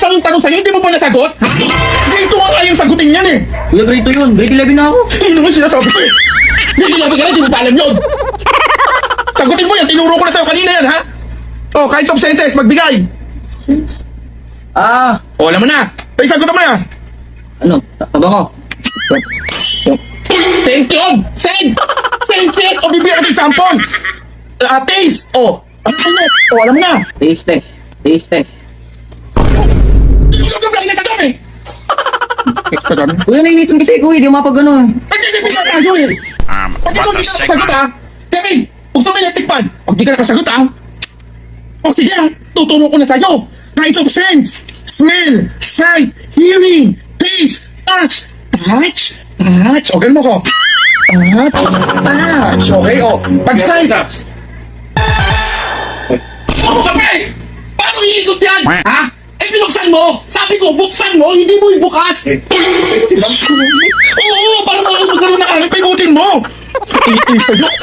lang yung tanong sa'yo, hindi mo ba nasagot? Ha? Dito nga kayang sagutin yan eh. Kuya, grade 2 yun. Grade 11 na ako. Yun naman sinasabi ko eh. Hindi nabi ka na, hindi mo pa alam yun. Sagutin mo yan, tinuro ko na sa'yo kanina yan, ha? Oh, kinds of senses, magbigay. Ah, O, alam mo na. Ay, sagutin mo na. ano? Tabango. Send yun! Send! Senses! O, bibigyan ka ng example. Taste! O, ano ka next? O, alam mo na. Taste test. Taste test. Nagagablang na ka doon eh. Next ka doon. Kuya, nainitin kasi ko eh. Di mapag ano eh. Pagkakabit na tayo eh. Pag ikaw di ka nakasagot ha. Kevin, gusto mo yung tikpan. Pag di ka nakasagot ha. O sige ha, tuturo ko na sa'yo. Kinds of sense. Smell, sight, hearing, taste, touch. Touch? Touch. O, ganun mo ko. Touch. Touch. Okay, o. Pag sight. O, kape! Paano iikot yan? Ha? Eh, binuksan mo! Sabi ko, buksan mo, hindi mo ibukas! Oo, para magkaroon ng hanip, ikutin mo! Iisa yun!